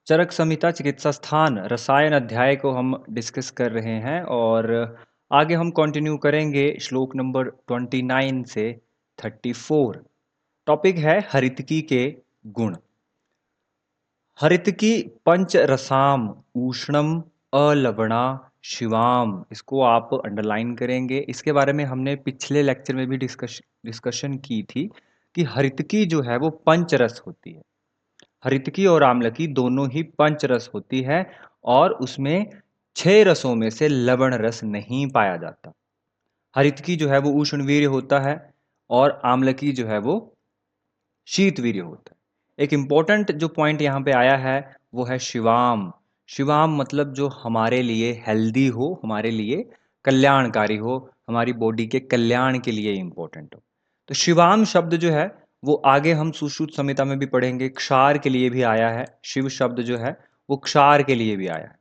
चरक संहिता चिकित्सा स्थान रसायन अध्याय को हम डिस्कस कर रहे हैं और आगे हम कंटिन्यू करेंगे श्लोक नंबर 29 से 34। टॉपिक है हरितकी के गुण। हरितकी पंच रसाम उष्णम अलवणा शिवाम, इसको आप अंडरलाइन करेंगे। इसके बारे में हमने पिछले लेक्चर में भी डिस्कशन की थी कि हरितकी जो है वो पंचरस होती है। हरितकी और आम्लकी दोनों ही पंचरस होती है और उसमें 6 रसों में से लवण रस नहीं पाया जाता। हरितकी जो है वो उष्णवीर्य होता है और आम्लकी जो है वो शीतवीर्य होता है। एक इंपॉर्टेंट जो पॉइंट यहाँ पे आया है वो है शिवाम। शिवाम मतलब जो हमारे लिए हेल्दी हो, हमारे लिए कल्याणकारी हो, हमारी बॉडी के कल्याण के लिए इंपॉर्टेंट हो। तो शिवाम शब्द जो है वो आगे हम सुश्रुत संहिता में भी पढ़ेंगे, क्षार के लिए भी आया है। शिव शब्द जो है वो क्षार के लिए भी आया है।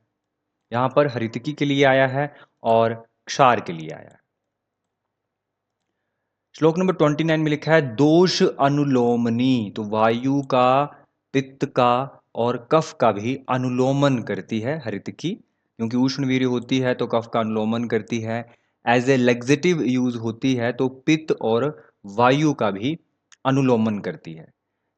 यहाँ पर हरितकी के लिए आया है और क्षार के लिए आया है। श्लोक नंबर 29 में लिखा है दोष अनुलोमनी, तो वायु का, पित्त का और कफ का भी अनुलोमन करती है हरितकी, क्योंकि उष्णवीर्य होती है तो कफ का अनुलोमन करती है। एज ए लेग्जेटिव यूज होती है तो पित्त और वायु का भी अनुलोमन करती है।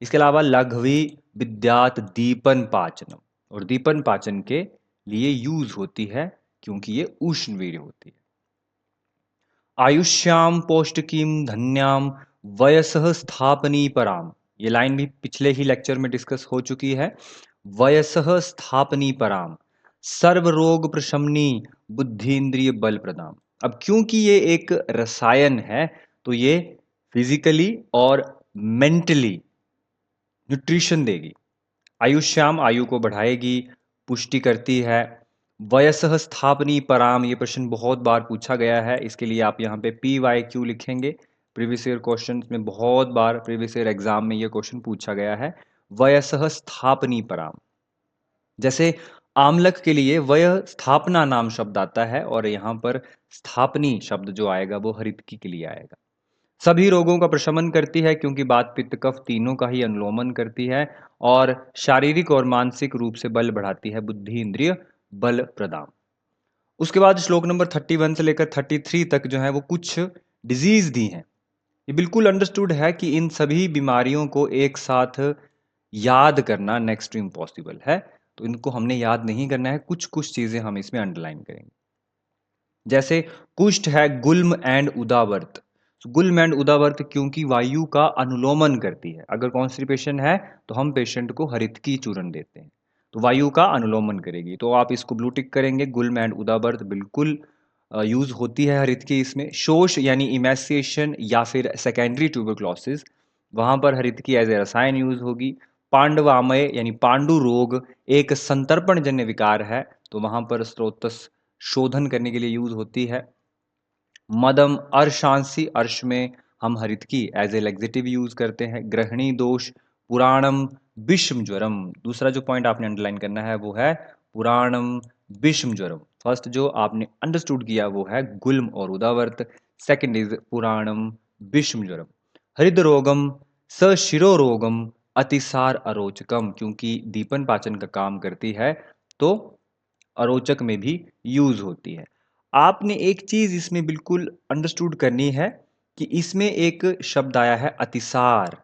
इसके अलावा लघवी विद्यात दीपन पाचनम, और दीपन पाचन के लिए यूज होती है क्योंकि ये उष्णवीर्य होती है। आयुष्याम पौष्टिकीम धन्याम वयसः स्थापनी पराम, ये लाइन भी पिछले ही लेक्चर में डिस्कस हो चुकी है। वयसः स्थापनी पराम सर्व रोग प्रशमनी बुद्धि इंद्रिय बल प्रदाम। अब क्योंकि ये एक रसायन है तो ये फिजिकली और मेंटली न्यूट्रिशन देगी। आयुष्याम आयु को बढ़ाएगी, पुष्टि करती है। वयसः स्थापनी पराम, ये प्रश्न बहुत बार पूछा गया है, इसके लिए आप यहाँ पे PYQ लिखेंगे। प्रीवियस ईयर क्वेश्चन में बहुत बार प्रीवियस ईयर एग्जाम में ये क्वेश्चन पूछा गया है। वयसः स्थापनी पराम, जैसे आमलक के लिए वय स्थापना नाम शब्द आता है और यहाँ पर स्थापनी शब्द जो आएगा वो हरितकी के लिए आएगा। सभी रोगों का प्रशमन करती है क्योंकि वात पित्त कफ तीनों का ही अनुलोमन करती है और शारीरिक और मानसिक रूप से बल बढ़ाती है, बुद्धि इंद्रिय बल प्रदान। उसके बाद श्लोक नंबर 31 से लेकर 33 तक जो है वो कुछ डिजीज दी हैं। ये बिल्कुल अंडरस्टूड है कि इन सभी बीमारियों को एक साथ याद करना नेक्स्ट टू इम्पॉसिबल है, तो इनको हमने याद नहीं करना है। कुछ कुछ चीजें हम इसमें अंडरलाइन करेंगे। जैसे कुष्ठ है गुल्म एंड उदावर्त। गुल्म एंड उदावर्त क्योंकि वायु का अनुलोमन करती है। अगर कॉन्स्टिपेशन है तो हम पेशेंट को हरितकी चूर्ण देते हैं, तो वायु का अनुलोमन करेगी, तो आप इसको ब्लू टिक करेंगे। गुल्म एंड उदावर्त बिल्कुल यूज होती है हरितकी इसमें। शोष यानी इमेसिएशन या फिर सेकेंडरी ट्यूबरक्लोसिस, वहां पर हरितकी एज ए रसायन यूज होगी। पांडवामय यानी पांडु रोग एक संतर्पण जन्य विकार है, तो वहां पर स्रोतस शोधन करने के लिए यूज होती है। मदम अर्शांसी, अर्श में हम हरितकी एज ए लेग्जेटिव यूज करते हैं। ग्रहणी दोष पुराणम विषम ज्वरम, दूसरा जो पॉइंट आपने अंडरलाइन करना है वो है पुराणम विषम ज्वरम। फर्स्ट जो आपने अंडरस्टूड किया वो है गुल्म और उदावर्त, सेकंड इज पुराणम विषम ज्वरम। हृदय रोगम सशिरो रोगम अतिसार अरोचकम, क्योंकि दीपन पाचन का काम करती है तो अरोचक में भी यूज होती है। आपने एक चीज इसमें बिल्कुल अंडरस्टूड करनी है कि इसमें एक शब्द आया है अतिसार।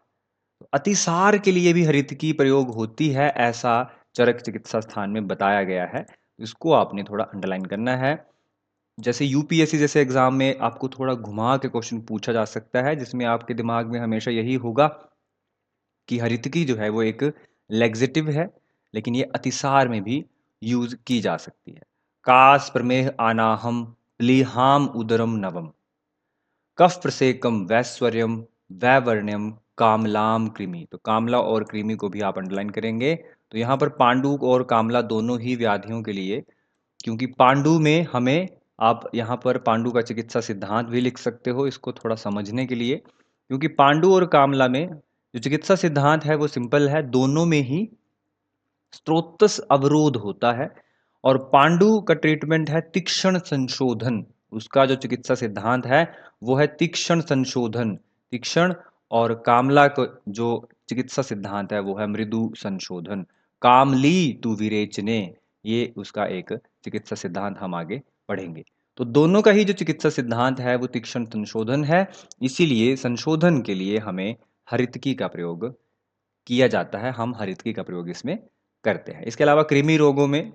अतिसार के लिए भी हरितकी प्रयोग होती है, ऐसा चरक चिकित्सा स्थान में बताया गया है। इसको आपने थोड़ा अंडरलाइन करना है। जैसे यूपीएससी जैसे एग्जाम में आपको थोड़ा घुमा के क्वेश्चन पूछा जा सकता है, जिसमें आपके दिमाग में हमेशा यही होगा कि हरितकी जो है वो एक लेग्जेटिव है, लेकिन ये अतिसार में भी यूज की जा सकती है। कास प्रमेह आनाहम प्लीहाम उदरम नवम कफ प्रसेकम वैश्वर्यम वैवर्ण्यम कामलाम कृमि, तो कामला और कृमि को भी आप अंडरलाइन करेंगे। तो यहाँ पर पांडु और कामला दोनों ही व्याधियों के लिए, क्योंकि पांडु में हमें, आप यहाँ पर पांडु का चिकित्सा सिद्धांत भी लिख सकते हो इसको थोड़ा समझने के लिए, क्योंकि पांडु और कामला में जो चिकित्सा सिद्धांत है वो सिंपल है, दोनों में ही स्त्रोतस अवरोध होता है। और पांडु का ट्रीटमेंट है तीक्ष्ण संशोधन, उसका जो चिकित्सा सिद्धांत है वो है तीक्ष्ण संशोधन, तीक्ष्ण। और कामला का जो चिकित्सा सिद्धांत है वो है मृदु संशोधन। कामली तू विरेचने, ये उसका एक चिकित्सा सिद्धांत हम आगे पढ़ेंगे। तो दोनों का ही जो चिकित्सा सिद्धांत है वो तीक्ष्ण संशोधन है, इसीलिए संशोधन के लिए हमें हरितकी का प्रयोग किया जाता है, हम हरितकी का प्रयोग इसमें करते हैं। इसके अलावा कृमि रोगों में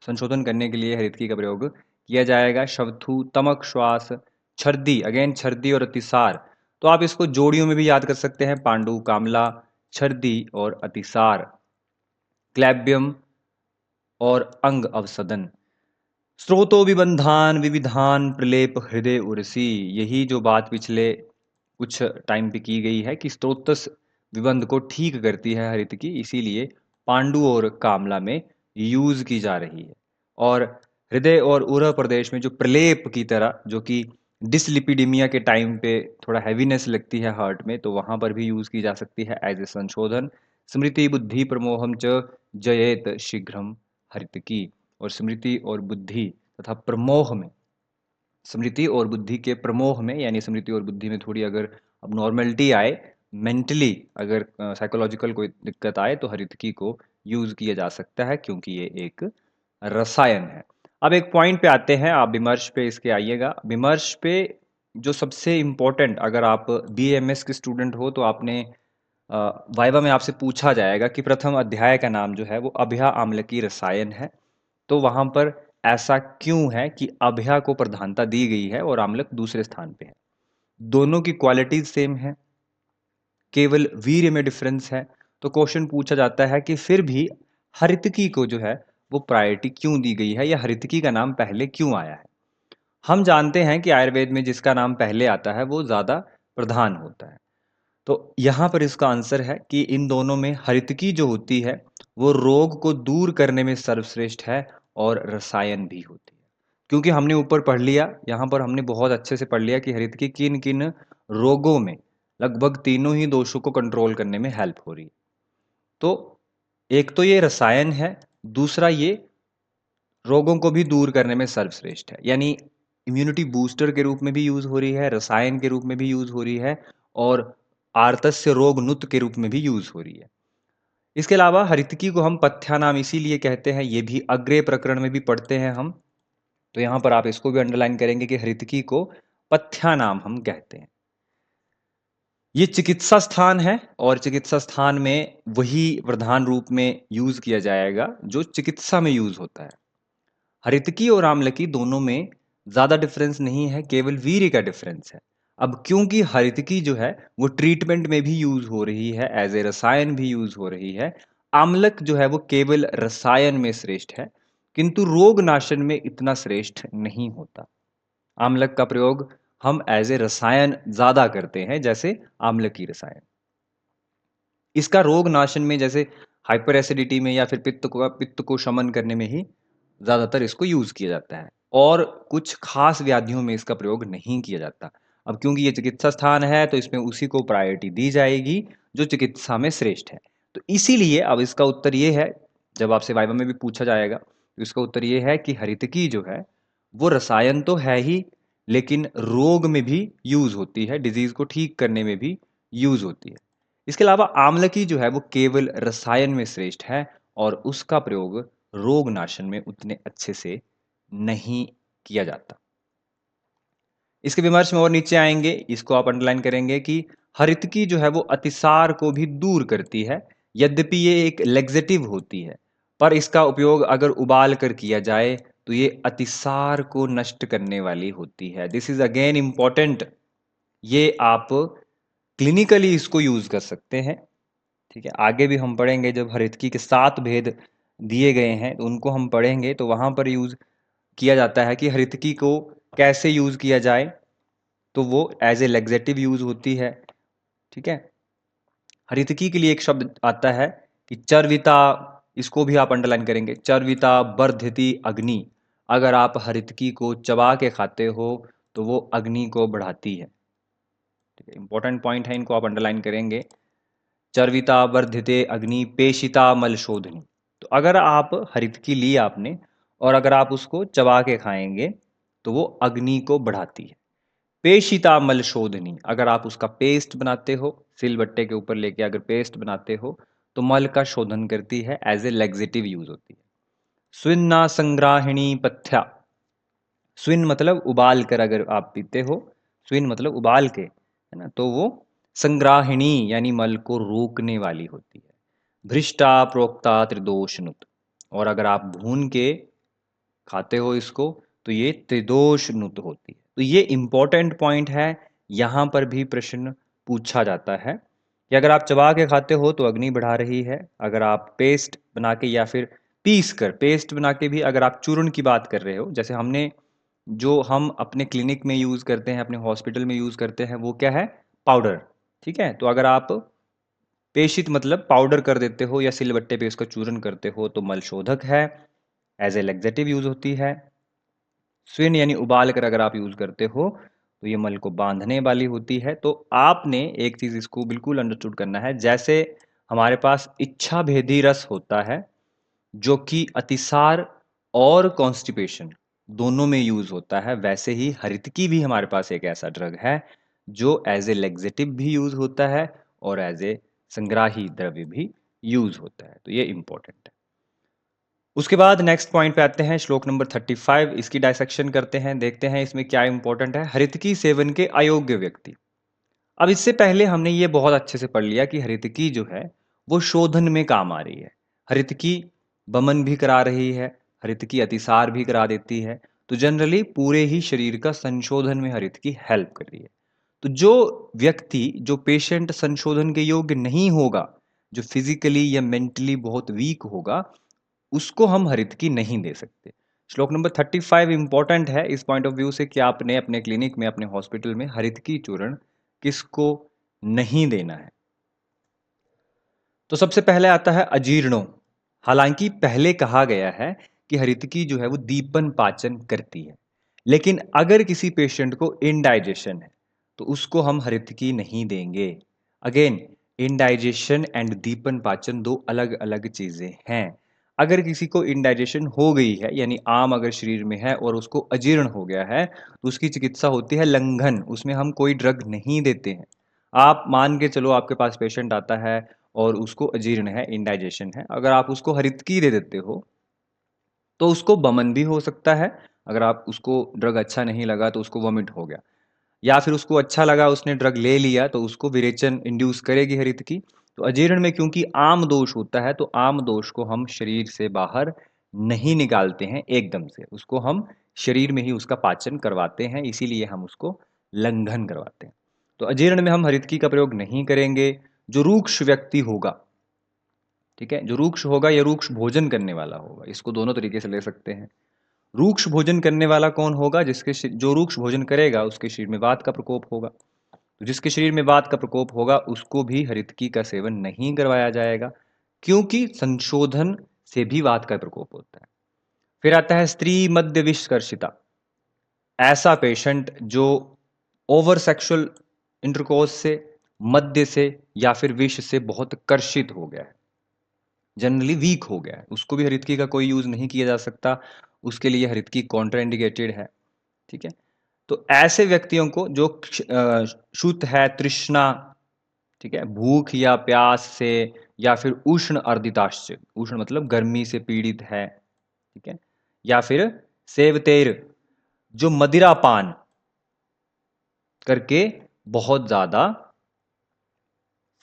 संशोधन करने के लिए हरितकी का प्रयोग किया जाएगा। शवथु, तमक श्वास, छर्दी, अगेन छर्दी और अतिसार, तो आप इसको जोड़ियों में भी याद कर सकते हैं, पांडु, कामला, छर्दी और अतिसार। क्लैब्यम और अंग अवसदन, स्रोतो विबंधान विविधान प्रलेप हृदय उर्सी, यही जो बात पिछले कुछ टाइम पे की गई है कि स्रोतस विबंध को ठीक करती है हरितकी, इसीलिए पांडु और कामला में यूज की जा रही है। और हृदय और उरह प्रदेश में जो प्रलेप की तरह, जो कि डिसलिपिडीमिया के टाइम पे थोड़ा हैवीनेस लगती है हार्ट में, तो वहां पर भी यूज की जा सकती है एज ए संशोधन। स्मृति बुद्धि प्रमोहम च जयेत शीघ्रम हरितकी, और स्मृति और बुद्धि तथा प्रमोह में, स्मृति और बुद्धि के प्रमोह में, यानी स्मृति और बुद्धि में थोड़ी अगर अब नॉर्मलिटी आए, मेंटली अगर साइकोलॉजिकल कोई दिक्कत आए, तो हरितकी को यूज किया जा सकता है, क्योंकि ये एक रसायन है। अब एक पॉइंट पे आते हैं, आप विमर्श पे इसके आइएगा। विमर्श पे जो सबसे इम्पोर्टेंट, अगर आप बीएमएस के स्टूडेंट हो तो आपने वाइवा में आपसे पूछा जाएगा कि प्रथम अध्याय का नाम जो है वो अभ्या आम्लकी रसायन है, तो वहां पर ऐसा क्यों है कि अभ्या को प्रधानता दी गई है और आम्लक दूसरे स्थान पे है। दोनों की क्वालिटीज सेम है, केवल वीर्य में डिफरेंस है। तो क्वेश्चन पूछा जाता है कि फिर भी हरितकी को जो है वो प्रायोरिटी क्यों दी गई है, या हरितकी का नाम पहले क्यों आया है। हम जानते हैं कि आयुर्वेद में जिसका नाम पहले आता है वो ज्यादा प्रधान होता है। तो यहाँ पर इसका आंसर है कि इन दोनों में हरितकी जो होती है वो रोग को दूर करने में सर्वश्रेष्ठ है, और रसायन भी होती है। क्योंकि हमने ऊपर पढ़ लिया, यहाँ पर हमने बहुत अच्छे से पढ़ लिया कि हरितकी किन किन रोगों में, लगभग तीनों ही दोषों को कंट्रोल करने में हेल्प हो रही है। तो एक तो ये रसायन है, दूसरा ये रोगों को भी दूर करने में सर्वश्रेष्ठ है, यानी इम्यूनिटी बूस्टर के रूप में भी यूज हो रही है, रसायन के रूप में भी यूज हो रही है, और आर्तस्य रोग नुत के रूप में भी यूज हो रही है। इसके अलावा हरितकी को हम पथ्या नाम इसीलिए कहते हैं, ये भी अग्रे प्रकरण में भी पढ़ते हैं हम, तो यहां पर आप इसको भी अंडरलाइन करेंगे कि हरितकी को पथ्या नाम हम कहते हैं। ये चिकित्सा स्थान है, और चिकित्सा स्थान में वही प्रधान रूप में यूज किया जाएगा जो चिकित्सा में यूज होता है। हरितकी और आम्लकी दोनों में ज्यादा डिफरेंस नहीं है, केवल वीर्य का डिफरेंस है। अब क्योंकि हरितकी जो है वो ट्रीटमेंट में भी यूज हो रही है, एज ए रसायन भी यूज हो रही है, आम्लक जो है वो केवल रसायन में श्रेष्ठ है, किंतु रोग नाशन में इतना श्रेष्ठ नहीं होता। आम्लक का प्रयोग हम एज ए रसायन ज्यादा करते हैं, जैसे आम्लकी रसायन। इसका रोग नाशन में, जैसे हाइपर एसिडिटी में या फिर पित्त को शमन करने में ही ज्यादातर इसको यूज किया जाता है, और कुछ खास व्याधियों में इसका प्रयोग नहीं किया जाता। अब क्योंकि ये चिकित्सा स्थान है तो इसमें उसी को प्रायोरिटी दी जाएगी जो चिकित्सा में श्रेष्ठ है। तो इसीलिए अब इसका उत्तर ये है, जब आपसे वाइवा में भी पूछा जाएगा तो इसका उत्तर ये है कि हरितकी जो है वो रसायन तो है ही, लेकिन रोग में भी यूज होती है, डिजीज को ठीक करने में भी यूज होती है। इसके अलावा आम्लकी जो है वो केवल रसायन में श्रेष्ठ है, और उसका प्रयोग रोग नाशन में उतने अच्छे से नहीं किया जाता। इसके विमर्श में और नीचे आएंगे, इसको आप अंडरलाइन करेंगे कि हरितकी जो है वो अतिसार को भी दूर करती है, यद्यपि ये एक लेग्जेटिव होती है, पर इसका उपयोग अगर उबाल कर किया जाए तो ये अतिसार को नष्ट करने वाली होती है। दिस इज अगेन इंपॉर्टेंट, ये आप क्लिनिकली इसको यूज कर सकते हैं। ठीक है, आगे भी हम पढ़ेंगे, जब हरितकी के 7 भेद दिए गए हैं तो उनको हम पढ़ेंगे, तो वहां पर यूज किया जाता है कि हरितकी को कैसे यूज किया जाए, तो वो एज ए लेग्जेटिव यूज होती है। ठीक है, हरितकी के लिए एक शब्द आता है कि चर्विता, इसको भी आप अंडरलाइन करेंगे, चर्विता वर्धति अग्नि, अगर आप हरितकी को चबा के खाते हो तो वो अग्नि को बढ़ाती है। ठीक है, इंपॉर्टेंट पॉइंट है, इनको आप अंडरलाइन करेंगे। चर्विता वर्धिते अग्नि पेशिता मल शोधनी, तो अगर आप हरितकी ली आपने और अगर आप उसको चबा के खाएंगे तो वो अग्नि को बढ़ाती है। पेशिता मल शोधनी, अगर आप उसका पेस्ट बनाते हो, सिलबट्टे के ऊपर लेके अगर पेस्ट बनाते हो तो मल का शोधन करती है, एज ए लेग्जेटिव यूज होती है। स्विन्ना संग्राहिणी पथ्या, स्विन मतलब उबाल कर अगर आप पीते हो, स्विन मतलब उबाल के, है ना, तो वो संग्राहिणी यानी मल को रोकने वाली होती है। भ्रिष्टा प्रोक्ता त्रिदोषनुत, और अगर आप भून के खाते हो इसको तो ये त्रिदोष नुत होती है। तो ये इंपॉर्टेंट पॉइंट है, यहां पर भी प्रश्न पूछा जाता है कि अगर आप चबा के खाते हो तो अग्नि बढ़ा रही है, अगर आप पेस्ट बना के या फिर पीस कर पेस्ट बना के भी अगर आप चूर्ण की बात कर रहे हो, जैसे हमने जो हम अपने क्लिनिक में यूज करते हैं, अपने हॉस्पिटल में यूज करते हैं, वो क्या है, पाउडर। ठीक है, तो अगर आप पेशित मतलब पाउडर कर देते हो या सिलबट्टे पे उसका चूर्ण करते हो तो मल शोधक है, एज ए लेग्जेटिव यूज होती है। स्विन यानी उबाल कर अगर आप यूज करते हो तो ये मल को बांधने वाली होती है। तो आपने एक चीज इसको बिल्कुल अंडरस्टूड करना है, जैसे हमारे पास इच्छा भेदी रस होता है जो कि अतिसार और कॉन्स्टिपेशन दोनों में यूज होता है, वैसे ही हरितकी भी हमारे पास एक ऐसा ड्रग है जो एज ए लेग्जेटिव भी यूज होता है और एज ए संग्राही द्रव्य भी यूज होता है। तो ये इंपॉर्टेंट है। उसके बाद नेक्स्ट पॉइंट पे आते हैं, श्लोक नंबर 35, इसकी डायसेक्शन करते हैं, देखते हैं इसमें क्या इंपॉर्टेंट है। हरितकी सेवन के अयोग्य व्यक्ति। अब इससे पहले हमने ये बहुत अच्छे से पढ़ लिया कि हरितकी जो है वो शोधन में काम आ रही है। हरितकी बमन भी करा रही है, हरितकी अतिसार भी करा देती है, तो जनरली पूरे ही शरीर का संशोधन में हरितकी हेल्प कर रही है। तो जो व्यक्ति, जो पेशेंट संशोधन के योग्य नहीं होगा, जो फिजिकली या मेंटली बहुत वीक होगा, उसको हम हरितकी नहीं दे सकते। श्लोक नंबर 35 इंपॉर्टेंट है इस पॉइंट ऑफ व्यू से कि आपने अपने क्लिनिक में, अपने हॉस्पिटल में हरितकी चूर्ण किसको नहीं देना है। तो सबसे पहले आता है अजीर्णों। हालांकि पहले कहा गया है कि हरितकी जो है वो दीपन पाचन करती है, लेकिन अगर किसी पेशेंट को इनडाइजेशन है तो उसको हम हरितकी नहीं देंगे। अगेन, इनडाइजेशन एंड दीपन पाचन दो अलग अलग चीजें हैं। अगर किसी को इनडाइजेशन हो गई है, यानी आम अगर शरीर में है और उसको अजीर्ण हो गया है, तो उसकी चिकित्सा होती है लंघन, उसमें हम कोई ड्रग नहीं देते हैं। आप मान के चलो आपके पास पेशेंट आता है और उसको अजीर्ण है, इंडाइजेशन है, अगर आप उसको हरितकी दे देते हो तो उसको बमन भी हो सकता है। अगर आप उसको ड्रग अच्छा नहीं लगा तो उसको वॉमिट हो गया, या फिर उसको अच्छा लगा, उसने ड्रग ले लिया तो उसको विरेचन इंड्यूस करेगी हरितकी। तो अजीर्ण में क्योंकि आम दोष होता है, तो आम दोष को हम शरीर से बाहर नहीं निकालते हैं एकदम से, उसको हम शरीर में ही उसका पाचन करवाते हैं, इसीलिए हम उसको लंघन करवाते हैं। तो अजीर्ण में हम हरितकी का प्रयोग नहीं करेंगे। जो रूक्ष व्यक्ति होगा, ठीक है, जो रूक्ष होगा या रूक्ष भोजन करने वाला होगा, इसको दोनों तरीके से ले सकते हैं। रूक्ष भोजन करने वाला कौन होगा, जो रूक्ष भोजन करेगा उसके शरीर में वात का प्रकोप होगा। तो जिसके शरीर में वात का प्रकोप होगा उसको भी हरितकी का सेवन नहीं करवाया जाएगा, क्योंकि संशोधन से भी वात का प्रकोप होता है। फिर आता है स्त्री मध्य विषकर्षिता। ऐसा पेशेंट जो ओवर सेक्सुअल इंटरकोर्स से, मद्य से या फिर विष से बहुत कर्षित हो गया है, जनरली वीक हो गया है, उसको भी हरितकी का कोई यूज नहीं किया जा सकता, उसके लिए हरितकी कॉन्ट्राइंडिकेटेड है। ठीक है, तो ऐसे व्यक्तियों को जो शुद्ध है तृष्णा, ठीक है, भूख या प्यास से, या फिर उष्ण अर्दिताश से, उष्ण मतलब गर्मी से पीड़ित है, ठीक है, या फिर सेवतेर, जो मदिरा पान करके बहुत ज्यादा,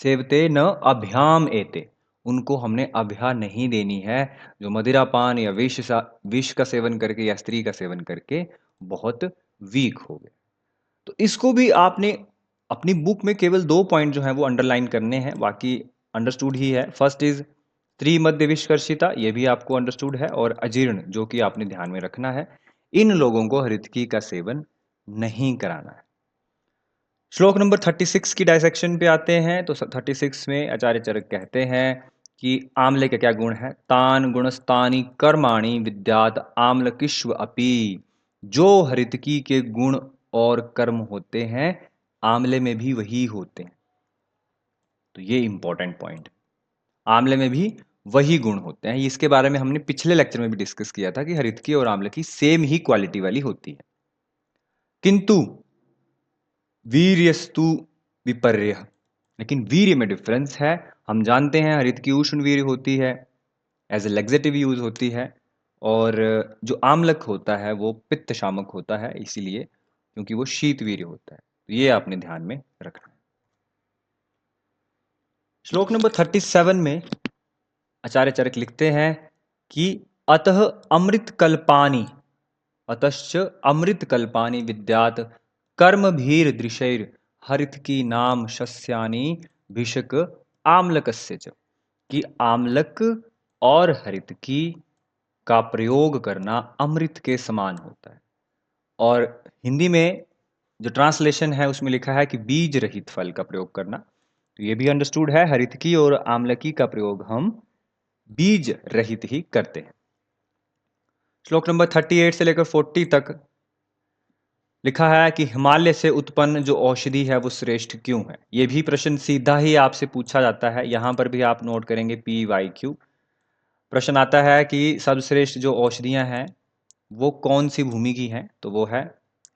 सेवते न अभ्याम एते, उनको हमने अभ्या नहीं देनी है, जो मदिरा पान या विष का सेवन करके या स्त्री का सेवन करके बहुत वीक हो गए। तो इसको भी आपने अपनी बुक में केवल 2 पॉइंट जो है वो अंडरलाइन करने हैं, बाकी अंडरस्टूड ही है। फर्स्ट इज स्त्री मध्य विषकर्षिता, ये भी आपको अंडरस्टूड है, और अजीर्ण जो कि आपने ध्यान में रखना है, इन लोगों को हरितकी का सेवन नहीं कराना है। श्लोक नंबर 36 की डायसेक्शन पे आते हैं। तो 36 में आचार्य चरक कहते हैं कि आमले के क्या गुण है। तान गुणस्तानी कर्माणि विद्यात आम्ल किश्व अपि, जो हरितकी के गुण और कर्म होते हैं आमले में भी वही होते हैं। तो ये इंपॉर्टेंट पॉइंट, आमले में भी वही गुण होते हैं। इसके बारे में हमने पिछले लेक्चर में भी डिस्कस किया था कि हरितकी और आमले की सेम ही क्वालिटी वाली होती है, किंतु वीर्यस्तु विपर्य, लेकिन वीर्य में डिफरेंस है हम जानते हैं हरितकी उष्णवीर्य होती है, एज ए लेग्जेटिव यूज होती है, और जो आम्लक होता है वो पित्त शामक होता है, इसीलिए क्योंकि वो शीतवीर्य होता है। तो ये आपने ध्यान में रखना है। श्लोक नंबर 37 में आचार्य चरक लिखते हैं कि अतः अमृत कल्पानि, अतश्च अमृत कल्पानि विद्यात कर्म भीर दृशैर हरित की नाम शस्यानि भिषक आम्लकस्य च, कि आम्लक और हरितकी का प्रयोग करना अमृत के समान होता है। और हिंदी में जो ट्रांसलेशन है उसमें लिखा है कि बीज रहित फल का प्रयोग करना। तो ये भी अंडरस्टूड है, हरितकी और आम्लकी का प्रयोग हम बीज रहित ही करते हैं। श्लोक नंबर 38 से लेकर 40 तक लिखा है कि हिमालय से उत्पन्न जो औषधि है वो श्रेष्ठ क्यों है। ये भी प्रश्न सीधा ही आपसे पूछा जाता है, यहां पर भी आप नोट करेंगे PYQ। प्रश्न आता है कि सर्वश्रेष्ठ जो औषधियां हैं वो कौन सी भूमि की हैं, तो वो है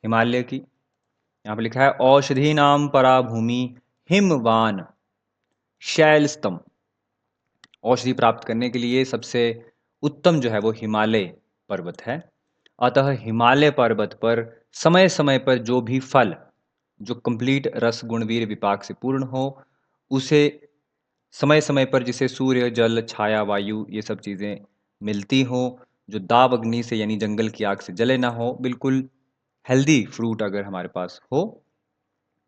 हिमालय की। यहाँ पे लिखा है औषधि नाम परा भूमि हिमवान शैलस्तम। औषधि प्राप्त करने के लिए सबसे उत्तम जो है वो हिमालय पर्वत है। अतः हिमालय पर्वत पर समय समय पर जो भी फल जो कंप्लीट रस गुणवीर विपाक से पूर्ण हो, उसे समय समय पर जिसे सूर्य जल छाया वायु ये सब चीज़ें मिलती हो, जो दाव अग्नि से यानी जंगल की आग से जले ना हो, बिल्कुल हेल्दी फ्रूट अगर हमारे पास हो,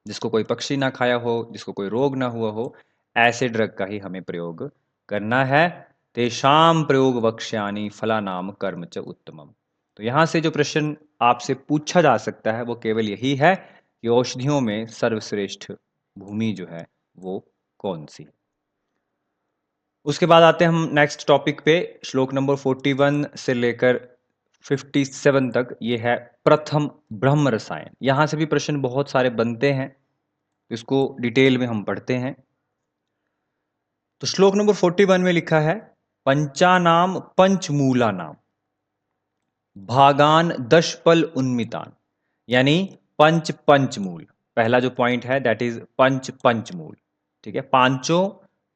जिसको कोई पक्षी ना खाया हो, जिसको कोई रोग ना हुआ हो, ऐसे ड्रग का ही हमें प्रयोग करना है। तेषाम प्रयोग वक्ष्यानि फलानाम कर्म च उत्तमम। तो यहाँ से जो प्रश्न आपसे पूछा जा सकता है वो केवल यही है कि औषधियों में सर्वश्रेष्ठ भूमि जो है वो कौन सी। उसके बाद आते हैं हम नेक्स्ट टॉपिक पे, श्लोक नंबर 41 से लेकर 57 तक। ये है प्रथम ब्रह्म रसायन। यहां से भी प्रश्न बहुत सारे बनते हैं, इसको डिटेल में हम पढ़ते हैं। तो श्लोक नंबर 41 में लिखा है पंचानाम पंचमूला नाम भागान दशपल उन्मितान, यानी पंच पंचमूल। पहला जो पॉइंट है दैट इज पंच पंचमूल। ठीक है, पांचों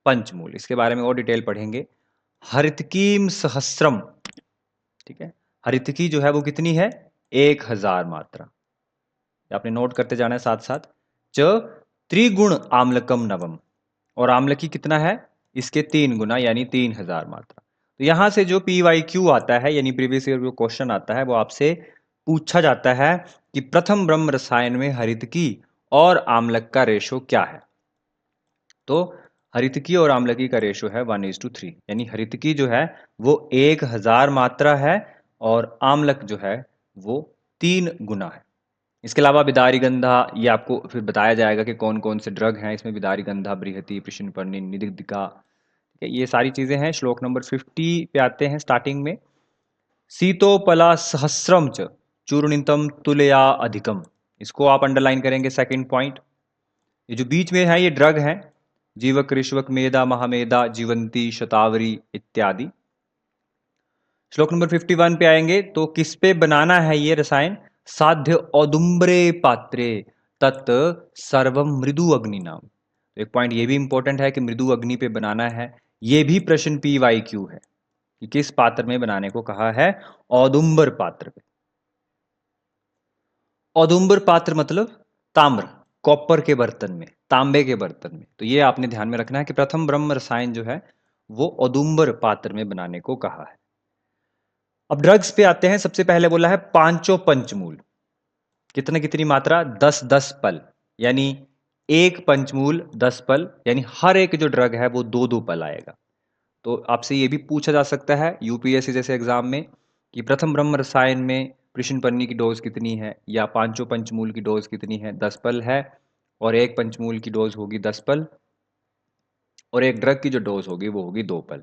पंचमूल, इसके बारे में और डिटेल पढ़ेंगे। हरितकीम सहस्रम, ठीक है, हरितकी जो है वो कितनी है, 1000 मात्रा। आपने नोट करते जाना है साथ साथ। च त्रिगुण आम्लकम नवम, और आम्लकी कितना है, इसके 3 गुना यानी 3000 मात्रा। तो यहां से जो PYQ आता है यानी प्रीवियस ईयर जो क्वेश्चन आता है वो आपसे पूछा जाता है कि प्रथम ब्रह्म रसायन में हरितकी और आम्लक का रेशो क्या है। तो हरितकी और आम्लकी का रेशो है 1:3, यानी हरितकी जो है वो 1000 मात्रा है और आम्लक जो है वो 3 गुना है। इसके अलावा बिदारीगंधा, ये आपको फिर बताया जाएगा कि कौन कौन से ड्रग हैं इसमें, बिदारीगंधा, बृहति, प्रश्नपर्णी, निदिका। ठीक है, ये सारी चीजें हैं। श्लोक नंबर 50 पे आते हैं स्टार्टिंग में। सीतोपला सहस्रम च चूर्णितम तुलया अधिकम, इसको आप अंडरलाइन करेंगे सेकंड पॉइंट। ये जो बीच में है ये ड्रग है, जीवक ऋष्वक मेधा महामेधा जीवंती शतावरी इत्यादि। श्लोक नंबर 51 पे आएंगे तो किस पे बनाना है ये रसायन, साध्य औदुम्बरे पात्रे तत् सर्वम मृदु अग्नि नाम। तो एक पॉइंट ये भी इंपॉर्टेंट है कि मृदु अग्नि पे बनाना है। ये भी प्रश्न PYQ है कि किस पात्र में बनाने को कहा है, औदुम्बर पात्र पे। औदुम्बर पात्र मतलब ताम्र, कॉपर के बर्तन में, तांबे के बर्तन में। तो ये आपने ध्यान में रखना है कि प्रथम ब्रह्म रसायन जो है वो औदुम्बर पात्र में बनाने को कहा है। अब ड्रग्स पे आते हैं। सबसे पहले बोला है पांचों पंचमूल, कितने कितनी मात्रा, 10-10 पल, यानी एक पंचमूल 10 पल, यानी हर एक जो ड्रग है वो 2-2 पल आएगा। तो आपसे ये भी पूछा जा सकता है UPSC जैसे एग्जाम में कि प्रथम ब्रह्म रसायन में प्रश्नपन्नी की डोज कितनी है, या पांचों पंचमूल की डोज कितनी है, 10 पल है, और एक पंचमूल की डोज होगी 10 पल, और एक ड्रग की जो डोज होगी वो होगी 2 पल।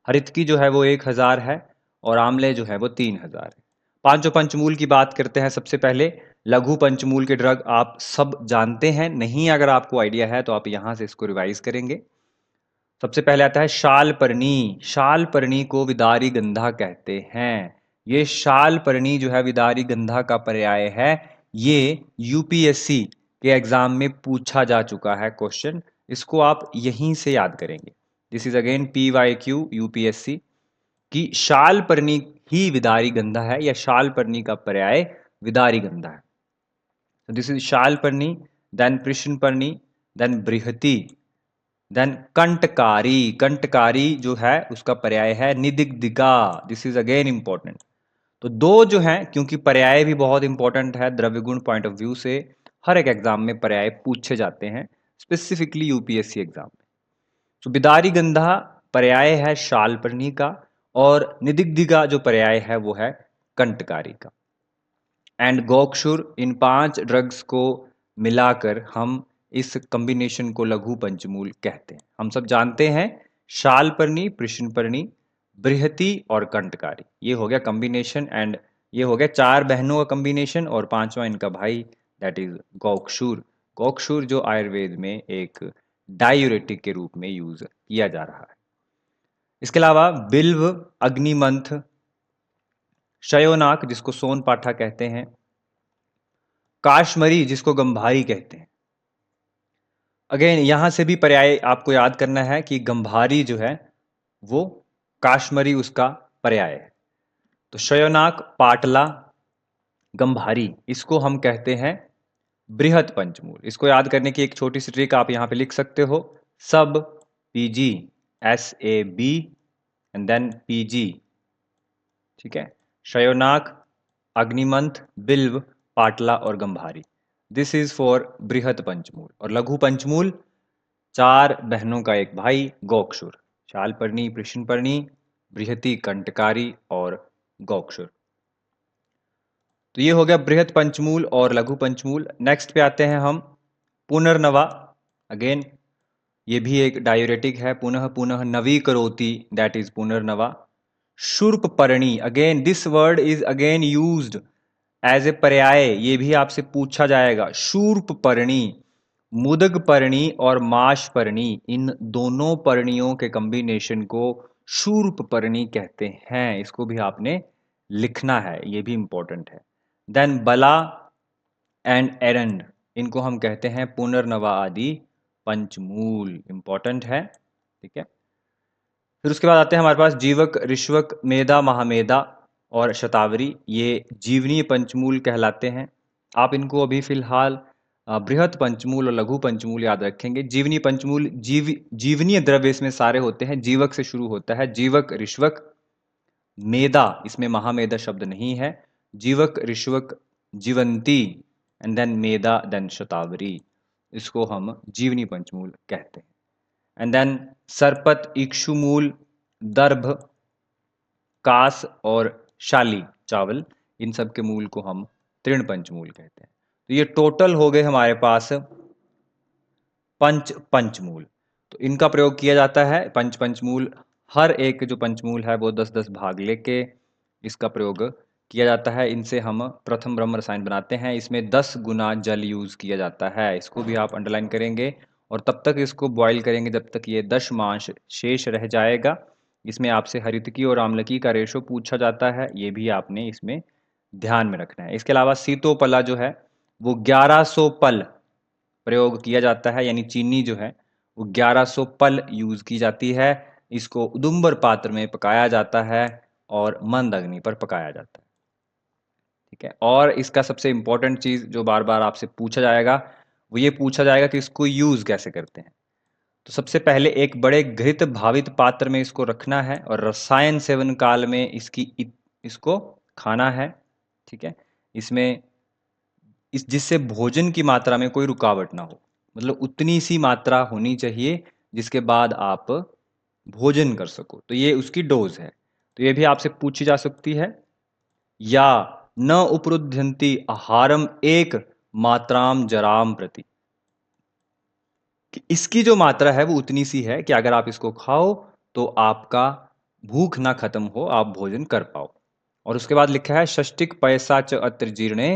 हरित की जो है वो 1000 है और आमले जो है वो 3000 है। पांचों पंचमूल की बात करते हैं। सबसे पहले लघु पंचमूल के ड्रग आप सब जानते हैं, नहीं अगर आपको आइडिया है तो आप यहां से इसको रिवाइज करेंगे। सबसे पहले आता है शालपर्णी। शालपर्णी को विदारी गंधा कहते हैं। ये शालपर्णी जो है विदारी गंधा का पर्याय है। ये UPSC के एग्जाम में पूछा जा चुका है क्वेश्चन, इसको आप यहीं से याद करेंगे। This is again PYQ UPSC कि शालपर्णी ही विदारी गंधा है या शालपर्णी का पर्याय विदारी गंधा है। So this is शालपर्णी, then कृष्णपर्णी, then Brihati, then कंटकारी। कंटकारी जो है उसका पर्याय है निदिग्धिका। This is again important. तो दो जो हैं, क्योंकि पर्याय भी बहुत इंपॉर्टेंट है द्रव्य गुण पॉइंट ऑफ व्यू से, हर एक एग्जाम में पर्याय पूछे जाते हैं, स्पेसिफिकली यूपीएससी एग्जाम में। तो बिदारी गंधा पर्याय है शालपर्णी का, और निदिग्धिका जो पर्याय है वो है कंटकारी का। एंड गोक्षुर, इन 5 ड्रग्स को मिलाकर हम इस कॉम्बिनेशन को लघु पंचमूल कहते हैं। हम सब जानते हैं शालपर्णी, प्रश्नपर्णी, बृहति और कंटकारी, ये हो गया कॉम्बिनेशन। एंड ये हो गया 4 बहनों का कॉम्बिनेशन और 5वां इनका भाई, दैट इज गोक्षुर। गोक्षुर जो आयुर्वेद में एक डायूरेटिक के रूप में यूज किया जा रहा है। इसके अलावा बिल्व, अग्निमंथ, शयोनाक जिसको सोनपाठा कहते हैं, काश्मरी जिसको गंभारी कहते हैं। अगेन यहां से भी पर्याय आपको याद करना है कि गंभारी जो है वो काश्मरी उसका पर्याय है। तो शयोनाक, पाटला, गंभारी, इसको हम कहते हैं बृहत पंचमूल। इसको याद करने की एक छोटी सी ट्रिक आप यहां पे लिख सकते हो, सब PG, SAB and then PG। ठीक है, शयोनाक, अग्निमंथ, बिल्व, पाटला और गंभारी, दिस इज फॉर बृहत पंचमूल। और लघु पंचमूल 4 बहनों का एक भाई गोक्षुर, शालपर्णी, प्रश्नपर्णी, बृहति, कंटकारी और गोक्षुर। तो ये हो गया बृहत पंचमूल और लघु पंचमूल। नेक्स्ट पे आते हैं हम पुनर्नवा। अगेन ये भी एक डायूरेटिक है, पुनः पुनः नवीकरोति, दैट इज पुनर्नवा। शूर्पपर्णी, again this word is again used as a पर्याय, ये भी आपसे पूछा जाएगा। शूर्पपर्णी, मुदगपर्णी और माशपर्णी, इन दोनों पर्णियों के कॉम्बिनेशन को शूर्पपर्णी कहते हैं। इसको भी आपने लिखना है, ये भी इंपॉर्टेंट है। देन बला एंड एरंड, इनको हम कहते हैं पुनर्नवा आदि पंचमूल, इंपॉर्टेंट है। ठीक है, फिर उसके बाद आते हैं हमारे पास जीवक, ऋष्वक, मेधा, महामेधा और शतावरी, ये जीवनीय पंचमूल कहलाते हैं। आप इनको अभी फिलहाल बृहत पंचमूल और लघु पंचमूल याद रखेंगे। जीवनीय पंचमूल, जीवनीय द्रव्य इसमें सारे होते हैं, जीवक से शुरू होता है, जीवक, ऋष्वक, मेधा, इसमें महामेधा शब्द नहीं है, जीवक, ऋष्वक, जीवंती एंड देन मेधा, देन शतावरी, इसको हम जीवनी पंचमूल कहते हैं। एंड देन सरपत, इक्षुमूल, दर्भ, कास और शाली, चावल, इन सब के मूल को हम तृण पंचमूल कहते हैं। तो ये टोटल हो गए हमारे पास पंचमूल। तो इनका प्रयोग किया जाता है पंचमूल, हर एक जो पंचमूल है वो 10-10 भाग लेके इसका प्रयोग किया जाता है। इनसे हम प्रथम ब्रह्म रसायन बनाते हैं। इसमें 10 गुना जल यूज किया जाता है, इसको भी आप अंडरलाइन करेंगे। और तब तक इसको बॉईल करेंगे जब तक ये दशमांश शेष रह जाएगा। इसमें आपसे हरितकी और आम्लकी का रेशो पूछा जाता है, ये भी आपने इसमें ध्यान में रखना है। इसके अलावा सीतोपला जो है वो 1100 पल प्रयोग किया जाता है, यानी चीनी जो है वो 1100 पल यूज की जाती है। इसको उदुम्बर पात्र में पकाया जाता है और मंद अग्नि पर पकाया जाता है। ठीक है, और इसका सबसे इंपॉर्टेंट चीज जो बार बार आपसे पूछा जाएगा वो ये पूछा जाएगा कि इसको यूज कैसे करते हैं। तो सबसे पहले एक बड़े घृत भावित पात्र में इसको रखना है और रसायन सेवन काल में इसको खाना है। ठीक है, इसमें जिससे भोजन की मात्रा में कोई रुकावट ना हो, मतलब उतनी सी मात्रा होनी चाहिए जिसके बाद आप भोजन कर सको, तो ये उसकी डोज है। तो ये भी आपसे पूछी जा सकती है। या न उपरुध्यंती आहारम एक मात्राम जराम प्रति, कि इसकी जो मात्रा है वो उतनी सी है कि अगर आप इसको खाओ तो आपका भूख ना खत्म हो, आप भोजन कर पाओ। और उसके बाद लिखा है षष्टिक पैसा च अत्र जीर्णे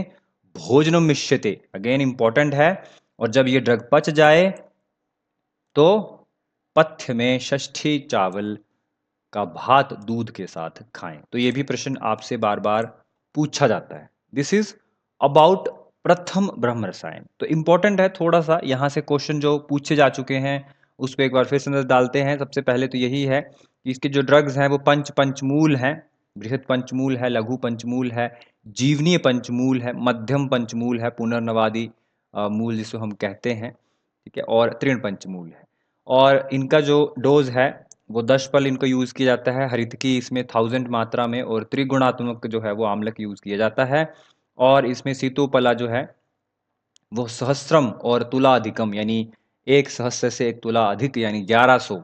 भोजनम मिष्यते, अगेन इंपॉर्टेंट है। और जब ये ड्रग पच जाए तो पथ्य में षष्ठी चावल का भात दूध के साथ खाएं। तो ये भी प्रश्न आपसे बार बार पूछा जाता है। दिस इज अबाउट प्रथम ब्रह्म रसायन। तो इम्पोर्टेंट है थोड़ा-सा, यहाँ से क्वेश्चन जो पूछे जा चुके हैं, उस पे एक बार फिर से नज़र डालते हैं। सबसे पहले तो यही है कि इसके जो ड्रग्स हैं वो पंचमूल हैं। बृहत पंचमूल है, लघु पंचमूल है, जीवनीय पंचमूल है, मध्यम पंचमूल है, पुनर्नवादी मूल जिसको हम कहते हैं, ठीक है? और तृण पंचमूल है। और इनका जो डोज़ है वो 10 पल इनको यूज़ किया जाता है। हरितकी इसमें 1000 मात्रा में, और त्रिगुणात्मक जो है वो आम्लक यूज़ किया जाता है। और इसमें सीतोपला जो है वो सहस्त्रम और तुला अधिकम, यानी 1 सहस्त्र से 1 तुला अधिक, यानी 1100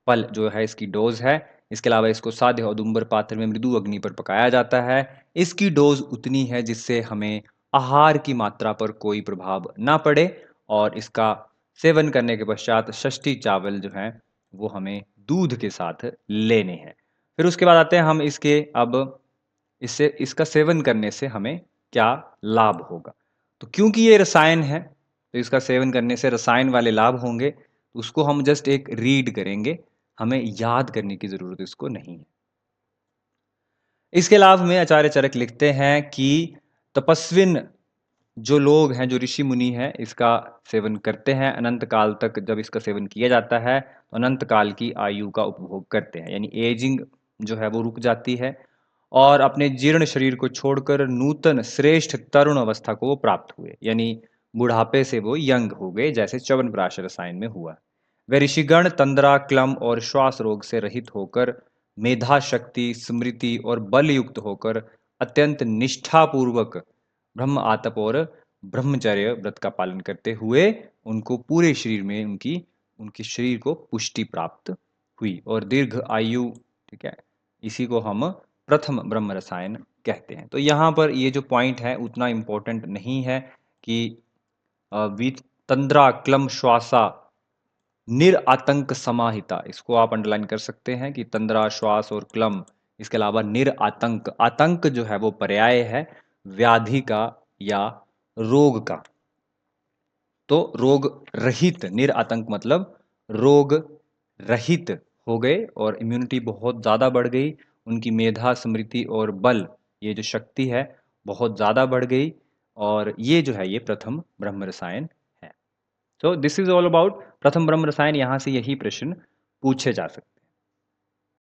पल जो है इसकी डोज़ है। इसके अलावा इसको साध्य औदुंबर पात्र में मृदु अग्नि पर पकाया जाता है। इसकी डोज़ उतनी है जिससे हमें आहार की मात्रा पर कोई प्रभाव ना पड़े, और इसका सेवन करने के पश्चात षष्ठी चावल जो हैं वो हमें दूध के साथ लेने हैं। फिर उसके बाद आते हैं हम इसके, अब इससे इसका सेवन करने से हमें क्या लाभ होगा। तो क्योंकि ये रसायन है, तो इसका सेवन करने से रसायन वाले लाभ होंगे, तो उसको हम जस्ट एक रीड करेंगे, हमें याद करने की ज़रूरत इसको नहीं है। इसके लाभ में आचार्य चरक लिखते हैं कि तपस्विन जो लोग हैं, जो ऋषि मुनि हैं, इसका सेवन करते हैं अनंत काल तक। जब इसका सेवन किया जाता है तो अनंत काल की आयु का उपभोग करते हैं, यानी एजिंग जो है वो रुक जाती है, और अपने जीर्ण शरीर को छोड़कर नूतन श्रेष्ठ तरुण अवस्था को वो प्राप्त हुए, यानी बुढ़ापे से वो यंग हो गए, जैसे च्यवनप्राश रसायन में हुआ। वे ऋषिगण तंद्रा, क्लम और श्वास रोग से रहित होकर मेधा शक्ति, स्मृति और बल युक्त होकर अत्यंत निष्ठापूर्वक ब्रह्म आतप और ब्रह्मचर्य व्रत का पालन करते हुए उनको पूरे शरीर में उनकी उनके शरीर को पुष्टि प्राप्त हुई और दीर्घ आयु, ठीक है? इसी को हम प्रथम ब्रह्म रसायन कहते हैं। तो यहाँ पर ये जो पॉइंट है उतना इम्पोर्टेंट नहीं है कि वीत तंद्रा क्लम श्वासा निरातंक समाहिता, इसको आप अंडरलाइन कर सकते हैं कि तंद्रा, श्वास और क्लम, इसके अलावा निरातंक, आतंक जो है वो पर्याय है व्याधि का या रोग का। तो रोग रहित, निरातंक मतलब रोग रहित हो गए और इम्यूनिटी बहुत ज़्यादा बढ़ गई, उनकी मेधा, स्मृति और बल, ये जो शक्ति है बहुत ज़्यादा बढ़ गई, और ये जो है ये प्रथम ब्रह्म रसायन है। तो दिस इज ऑल अबाउट प्रथम ब्रह्म रसायन। यहाँ से यही प्रश्न पूछे जा सकते हैं।